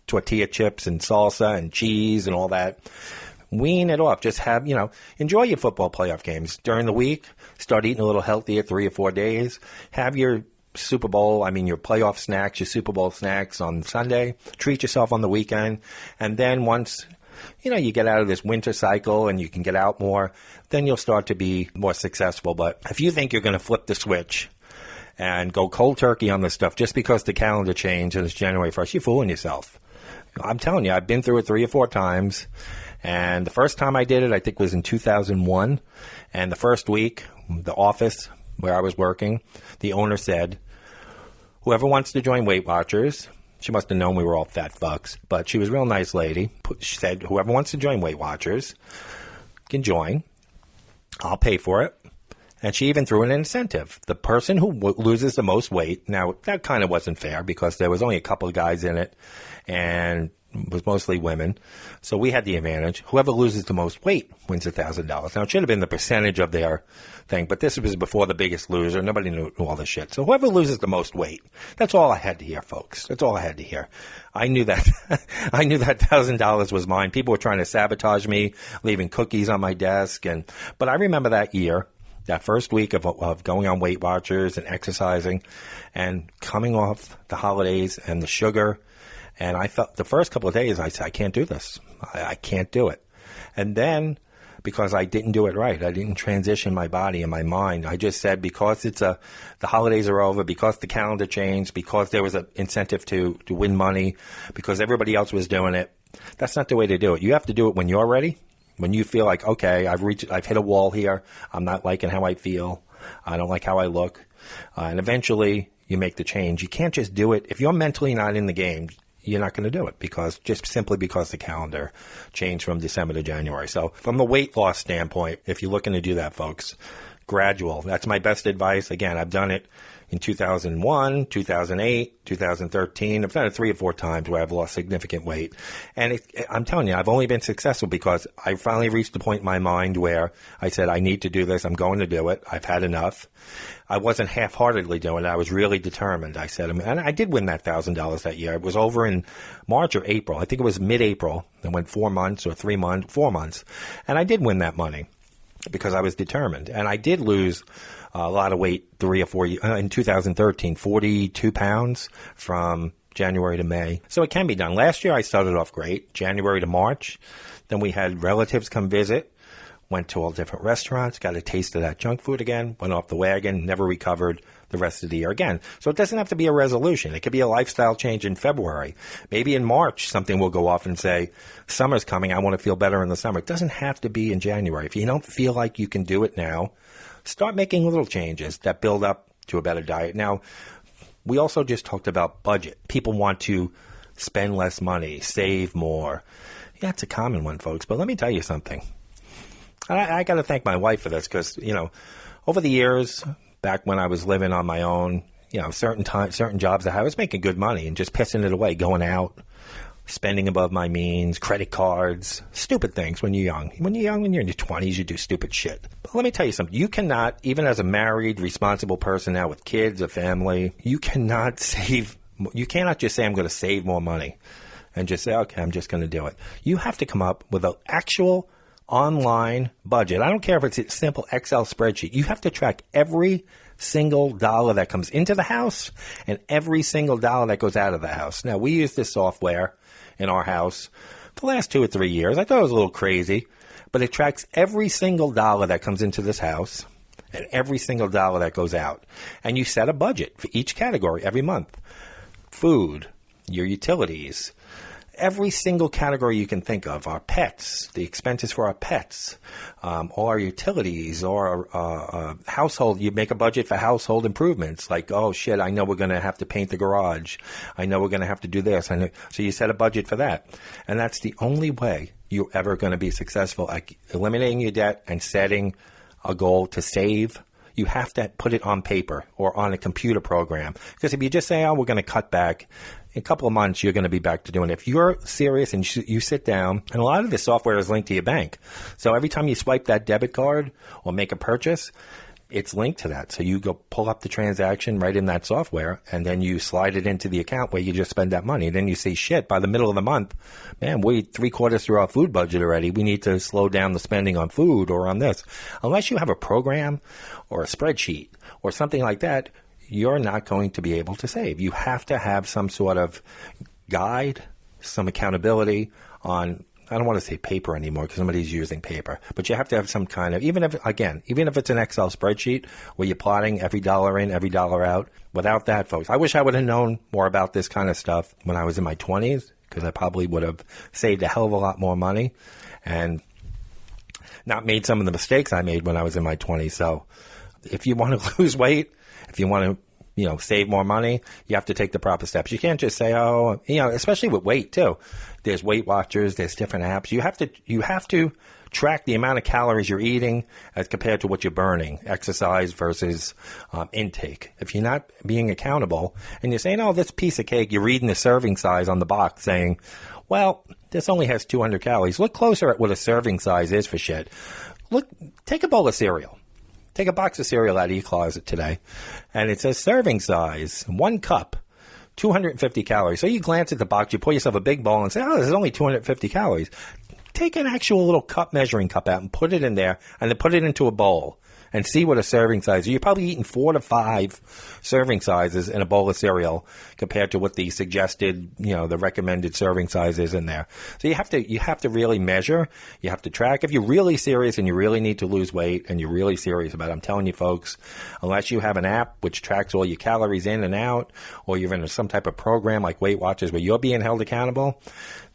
tortilla chips and salsa and cheese and all that. Wean it off. Just have, you know, enjoy your football playoff games. During the week, start eating a little healthier 3 or 4 days. Have your your playoff snacks, your Super Bowl snacks on Sunday. Treat yourself on the weekend. And then once, you know, you get out of this winter cycle and you can get out more, then you'll start to be more successful. But if you think you're going to flip the switch and go cold turkey on this stuff just because the calendar changed and it's January 1st, you're fooling yourself. I'm telling you, I've been through it 3 or 4 times. And the first time I did it, I think, was in 2001. And the first week, the office where I was working, the owner said, whoever wants to join Weight Watchers, she must have known we were all fat fucks, but she was a real nice lady. She said, whoever wants to join Weight Watchers can join. I'll pay for it. And she even threw in an incentive. The person who loses the most weight, now that kind of wasn't fair because there was only a couple of guys in it and it was mostly women. So we had the advantage. Whoever loses the most weight wins $1,000. Now it should have been the percentage of their thing, but this was before the Biggest Loser. Nobody knew all this shit. So whoever loses the most weight, that's all I had to hear, folks. That's all I had to hear. I knew that. I knew that $1,000 was mine. People were trying to sabotage me, leaving cookies on my desk. But I remember that year. That first week of going on Weight Watchers and exercising and coming off the holidays and the sugar. And I felt the first couple of days, I said, I can't do this. I can't do it. And then because I didn't do it right, I didn't transition my body and my mind. I just said because the holidays are over, because the calendar changed, because there was an incentive to win money, because everybody else was doing it. That's not the way to do it. You have to do it when you're ready. When you feel like, okay, I've hit a wall here, I'm not liking how I feel, I don't like how I look. And eventually you make the change. You can't just do it. If you're mentally not in the game, you're not going to do it simply because the calendar changed from December to January. So from the weight loss standpoint, if you're looking to do that, folks, gradual. That's my best advice. Again, I've done it in 2001, 2008, 2013. I've done it 3 or 4 times where I've lost significant weight. And I'm telling you, I've only been successful because I finally reached the point in my mind where I said, I need to do this. I'm going to do it. I've had enough. I wasn't half-heartedly doing it. I was really determined. I said, and I did win that $1,000 that year. It was over in March or April. I think it was mid-April. I went 4 months or 4 months. And I did win that money because I was determined. And I did lose a lot of weight 3 or 4 years, in 2013, 42 pounds from January to May. So it can be done. Last year I started off great, January to March. Then we had relatives come visit, went to all different restaurants, got a taste of that junk food again, went off the wagon, never recovered the rest of the year again. So it doesn't have to be a resolution. It could be a lifestyle change in February. Maybe in March something will go off and say, summer's coming, I want to feel better in the summer. It doesn't have to be in January. If you don't feel like you can do it now, start making little changes that build up to a better diet. Now, we also just talked about budget. People want to spend less money, save more. Yeah, it's a common one, folks. But let me tell you something. I got to thank my wife for this because, over the years, back when I was living on my own, certain jobs I was making good money and just pissing it away, going out, spending above my means, credit cards, stupid things when you're young. When you're in your 20s, you do stupid shit. But let me tell you something. You cannot, even as a married, responsible person now with kids, a family, you cannot just say, I'm going to save more money and just say, okay, I'm just going to do it. You have to come up with an actual online budget. I don't care if it's a simple Excel spreadsheet. You have to track every single dollar that comes into the house and every single dollar that goes out of the house. Now, we use this software in our house for the last 2 or 3 years. I thought it was a little crazy, but it tracks every single dollar that comes into this house and every single dollar that goes out. And you set a budget for each category every month. Food, your utilities, every single category you can think of, our pets, the expenses for our pets, all our utilities, or household. You make a budget for household improvements, like, oh shit, I know we're going to have to paint the garage. I know we're going to have to do this. So you set a budget for that. And that's the only way you're ever going to be successful at eliminating your debt and setting a goal to save. You have to put it on paper or on a computer program. Because if you just say, oh, we're going to cut back, in a couple of months, you're going to be back to doing it. If you're serious and you sit down, and a lot of this software is linked to your bank. So every time you swipe that debit card or make a purchase, it's linked to that. So you go pull up the transaction right in that software, and then you slide it into the account where you just spend that money. And then you say, shit, by the middle of the month, man, we're 3/4 through our food budget already. We need to slow down the spending on food or on this. Unless you have a program or a spreadsheet or something like that, you're not going to be able to save. You have to have some sort of guide, some accountability on, I don't want to say paper anymore because somebody's using paper, but you have to have some kind of, even if it's an Excel spreadsheet where you're plotting every dollar in, every dollar out. Without that, folks, I wish I would have known more about this kind of stuff when I was in my 20s, because I probably would have saved a hell of a lot more money and not made some of the mistakes I made when I was in my 20s. So if you want to lose weight, if you want to, save more money, you have to take the proper steps. You can't just say, especially with weight too. There's Weight Watchers, there's different apps. You have to track the amount of calories you're eating as compared to what you're burning, exercise versus intake. If you're not being accountable and you're saying, oh, this piece of cake, you're reading the serving size on the box saying, well, this only has 200 calories. Look closer at what a serving size is for shit. Take a bowl of cereal. Take a box of cereal out of your closet today, and it says serving size, 1 cup, 250 calories. So you glance at the box, you pour yourself a big bowl and say, oh, this is only 250 calories. Take an actual little measuring cup out and put it in there, and then put it into a bowl and see what a serving size is. You're probably eating 4 to 5 serving sizes in a bowl of cereal compared to what the suggested, the recommended serving size is in there. So you have to really measure. You have to track. If you're really serious and you really need to lose weight and you're really serious about it, I'm telling you, folks, unless you have an app which tracks all your calories in and out, or you're in some type of program like Weight Watchers where you're being held accountable,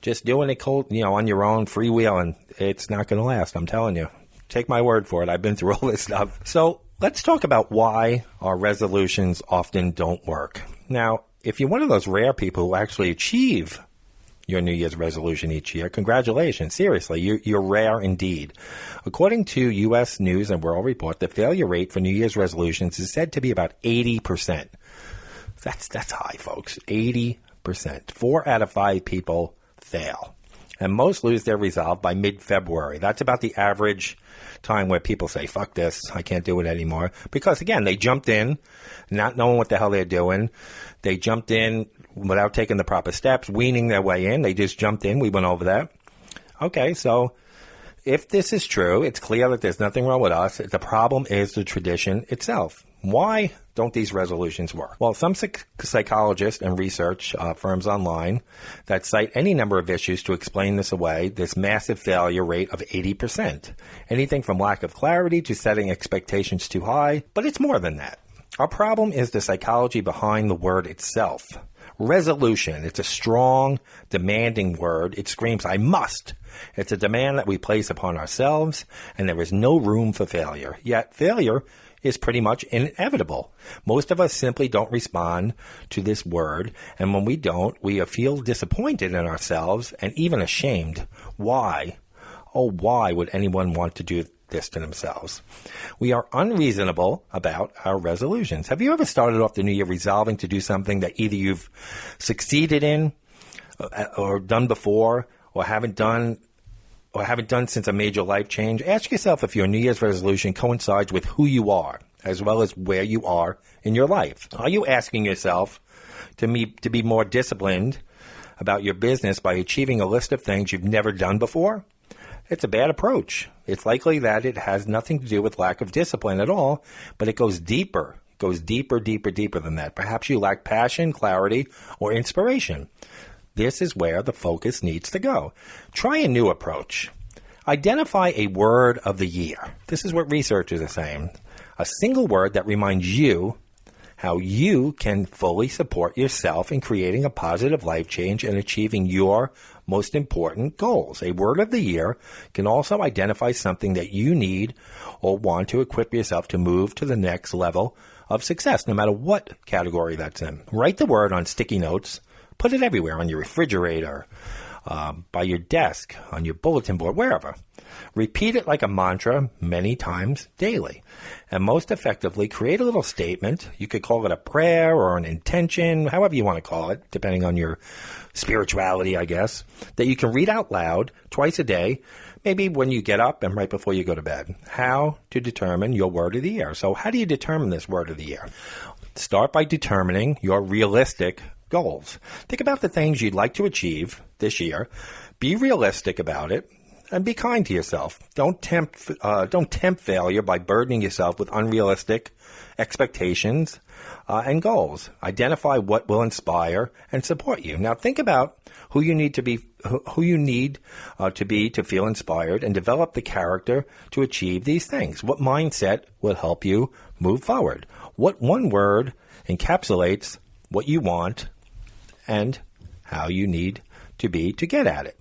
just doing it cold, on your own, freewheeling, it's not going to last. I'm telling you. Take my word for it. I've been through all this stuff. So Let's talk about why our resolutions often don't work. Now, if you're one of those rare people who actually achieve your New Year's resolution each year, congratulations. Seriously, you're rare indeed. According to U.S. News and World Report, the failure rate for New Year's resolutions is said to be about 80%. That's high, folks. 80%. 4 out of 5 people fail. And most lose their resolve by mid-February. That's about the average time where people say, fuck this, I can't do it anymore. Because, again, they jumped in, not knowing what the hell they're doing. They jumped in without taking the proper steps, weaning their way in. They just jumped in. We went over that. Okay, so if this is true, it's clear that there's nothing wrong with us. The problem is the tradition itself. Why don't these resolutions work? Well, some psychologists and research firms online that cite any number of issues to explain this away, this massive failure rate of 80%. Anything from lack of clarity to setting expectations too high, but it's more than that. Our problem is the psychology behind the word itself. Resolution. It's a strong, demanding word. It screams, I must. It's a demand that we place upon ourselves, and there is no room for failure. Yet failure is pretty much inevitable. Most of us simply don't respond to this word, and when we don't, we feel disappointed in ourselves and even ashamed. Why? Oh, why would anyone want to do this to themselves? We are unreasonable about our resolutions. Have you ever started off the new year resolving to do something that either you've succeeded in or done before or haven't done since a major life change? Ask yourself if your New Year's resolution coincides with who you are, as well as where you are in your life. Are you asking yourself to be more disciplined about your business by achieving a list of things you've never done before? It's a bad approach. It's likely that it has nothing to do with lack of discipline at all, but it goes deeper. It goes deeper than that. Perhaps you lack passion, clarity, or inspiration. This is where the focus needs to go. Try a new approach. Identify a word of the year. This is what researchers are saying. A single word that reminds you how you can fully support yourself in creating a positive life change and achieving your most important goals. A word of the year can also identify something that you need or want to equip yourself to move to the next level of success, no matter what category that's in. Write the word on sticky notes. Put it everywhere, on your refrigerator, by your desk, on your bulletin board, wherever. Repeat it like a mantra many times daily. And most effectively, create a little statement. You could call it a prayer or an intention, however you want to call it, depending on your spirituality, I guess, that you can read out loud twice a day, maybe when you get up and right before you go to bed. How to determine your word of the year. So how do you determine this word of the year? Start by determining your realistic goals. Think about the things you'd like to achieve this year. Be realistic about it and be kind to yourself. Don't tempt failure by burdening yourself with unrealistic expectations and goals. Identify what will inspire and support you. Now think about who you need to be to feel inspired and develop the character to achieve these things. What mindset will help you move forward? What one word encapsulates what you want and how you need to be to get at it?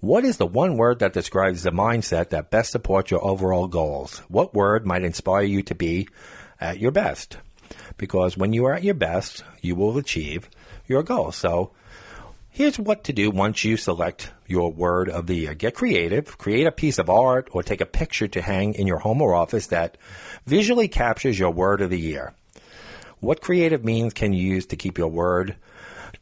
What is the one word that describes the mindset that best supports your overall goals? What word might inspire you to be at your best? Because when you are at your best, you will achieve your goals. So here's what to do once you select your word of the year. Get creative. Create a piece of art or take a picture to hang in your home or office that visually captures your word of the year. What creative means can you use to keep your word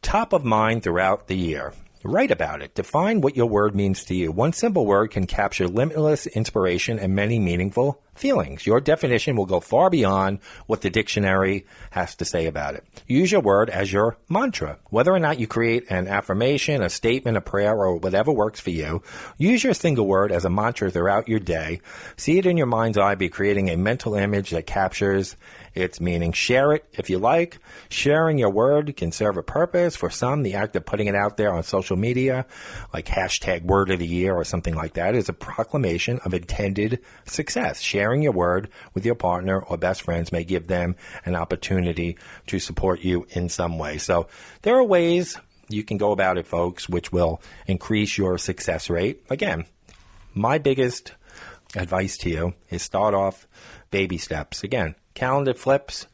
top of mind throughout the year? Write about it. Define what your word means to you. One simple word can capture limitless inspiration and many meaningful feelings. Your definition will go far beyond what the dictionary has to say about it. Use your word as your mantra. Whether or not you create an affirmation, a statement, a prayer, or whatever works for you, use your single word as a mantra throughout your day. See it in your mind's eye by creating a mental image that captures its meaning. Share it if you like. Sharing your word can serve a purpose. For some, the act of putting it out there on social media, like hashtag word of the year or something like that, is a proclamation of intended success. Sharing your word with your partner or best friends may give them an opportunity to support you in some way. So there are ways you can go about it, folks, which will increase your success rate. Again, my biggest advice to you is start off baby steps. Again, calendar flips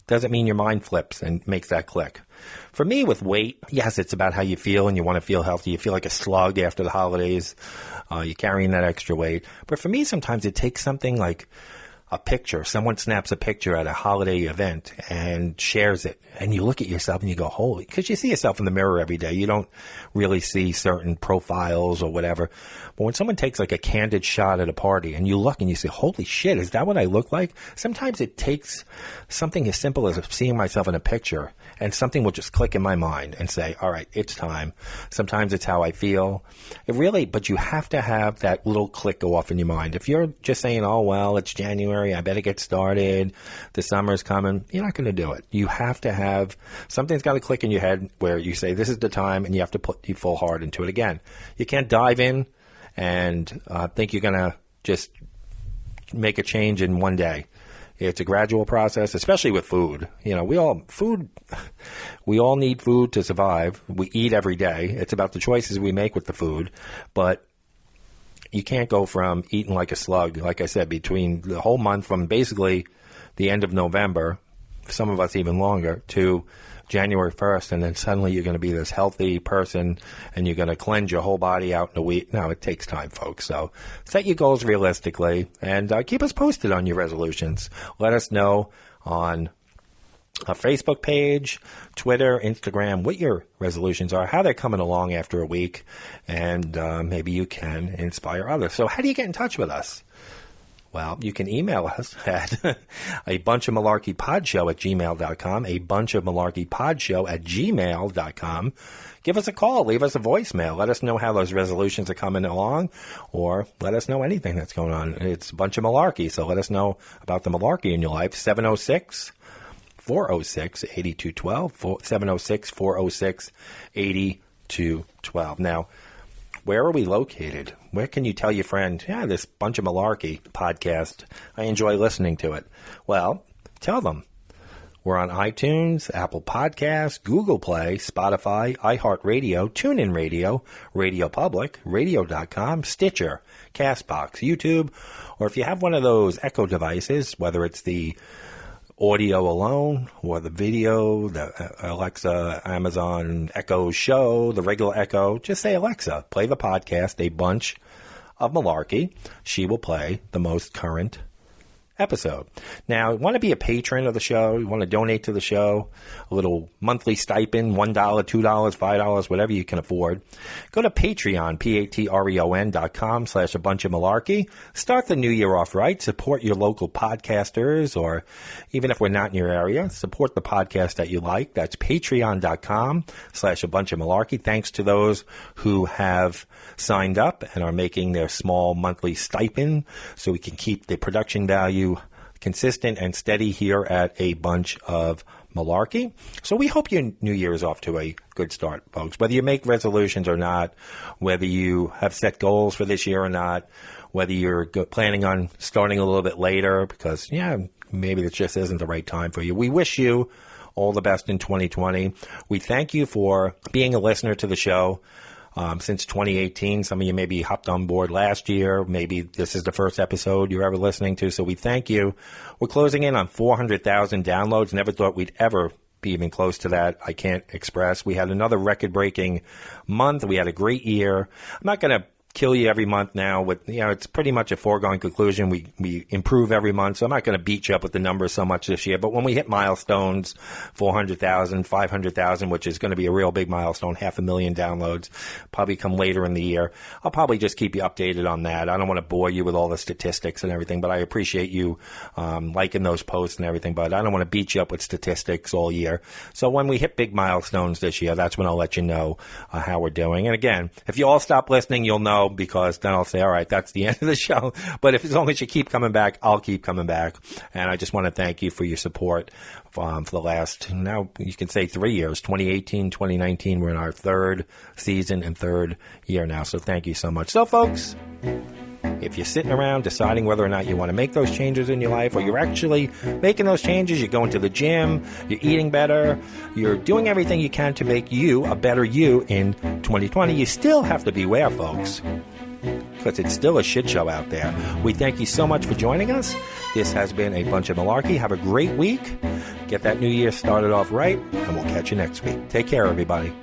doesn't mean your mind flips and makes that click. For me, with weight, yes, it's about how you feel, and you want to feel healthy. You feel like a slug after the holidays. You're carrying that extra weight. But for me, sometimes it takes something like a picture. Someone snaps a picture at a holiday event and shares it. And you look at yourself and you go, holy, because you see yourself in the mirror every day. You don't really see certain profiles or whatever. But when someone takes like a candid shot at a party and you look and you say, holy shit, is that what I look like? Sometimes it takes something as simple as seeing myself in a picture, and something will just click in my mind and say, all right, it's time. Sometimes it's how I feel. But you have to have that little click go off in your mind. If you're just saying, oh, well, it's January, I better get started, the summer's coming, you're not going to do it. You have to have, something's got to click in your head where you say, this is the time, and you have to put your full heart into it. Again, you can't dive in and think you're going to just make a change in one day. It's a gradual process, especially with food. You know, we all need food to survive. We eat every day. It's about the choices we make with the food. But you can't go from eating like a slug, like I said, between the whole month from basically the end of November, some of us even longer, to January 1st, and then suddenly you're going to be this healthy person and you're going to cleanse your whole body out in a week. No, it takes time, folks. So set your goals realistically and keep us posted on your resolutions. Let us know on our Facebook page, Twitter, Instagram, what your resolutions are, how they're coming along after a week, and maybe you can inspire others. So how do you get in touch with us? Well, you can email us at a bunch of malarkey podshow at gmail.com, a bunch of malarkey podshow at gmail.com. Give us a call, leave us a voicemail. Let us know how those resolutions are coming along, or let us know anything that's going on. It's a bunch of malarkey, so let us know about the malarkey in your life. 706-406-8212, 706-406-8212. Now, where are we located? Where can you tell your friend, this Bunch of Malarkey podcast, I enjoy listening to it? Well, tell them. We're on iTunes, Apple Podcasts, Google Play, Spotify, iHeartRadio, TuneIn Radio, Radio Public, Radio.com, Stitcher, CastBox, YouTube, or if you have one of those Echo devices, whether it's the audio alone or the video, the Alexa, Amazon Echo Show, the regular Echo, just say, Alexa, play the podcast, A Bunch of Malarkey. She will play the most current episode. Now, you want to be a patron of the show, you want to donate to the show, a little monthly stipend, $1, $2, $5, whatever you can afford, go to Patreon, patreon.com/abunchofmalarkey. Start the new year off right. Support your local podcasters, or even if we're not in your area, support the podcast that you like. That's patreon.com/abunchofmalarkey. Thanks to those who have signed up and are making their small monthly stipend so we can keep the production value consistent and steady here at A Bunch of Malarkey. So we hope your new year is off to a good start, folks. Whether you make resolutions or not, whether you have set goals for this year or not, whether you're planning on starting a little bit later because, maybe it just isn't the right time for you. We wish you all the best in 2020. We thank you for being a listener to the show. Since 2018, some of you maybe hopped on board last year. Maybe this is the first episode you're ever listening to, so we thank you. We're closing in on 400,000 downloads. Never thought we'd ever be even close to that. I can't express. We had another record-breaking month. We had a great year. I'm not going to kill you every month now with, it's pretty much a foregone conclusion. We improve every month, so I'm not going to beat you up with the numbers so much this year. But when we hit milestones, 400,000, 500,000, which is going to be a real big milestone, 500,000 downloads, probably come later in the year. I'll probably just keep you updated on that. I don't want to bore you with all the statistics and everything, but I appreciate you liking those posts and everything, but I don't want to beat you up with statistics all year. So when we hit big milestones this year, that's when I'll let you know how we're doing. And again, if you all stop listening, you'll know, because then I'll say, all right, that's the end of the show. But as long as you keep coming back, I'll keep coming back. And I just want to thank you for your support for the last, now you can say 3 years, 2018, 2019. We're in our third season and third year now. So thank you so much. So, folks, if you're sitting around deciding whether or not you want to make those changes in your life, or you're actually making those changes, you're going to the gym, you're eating better, you're doing everything you can to make you a better you in 2020, you still have to beware, folks. because it's still a shit show out there. We thank you so much for joining us. This has been a bunch of malarkey. Have a great week. Get that new year started off right, and we'll catch you next week. Take care, everybody.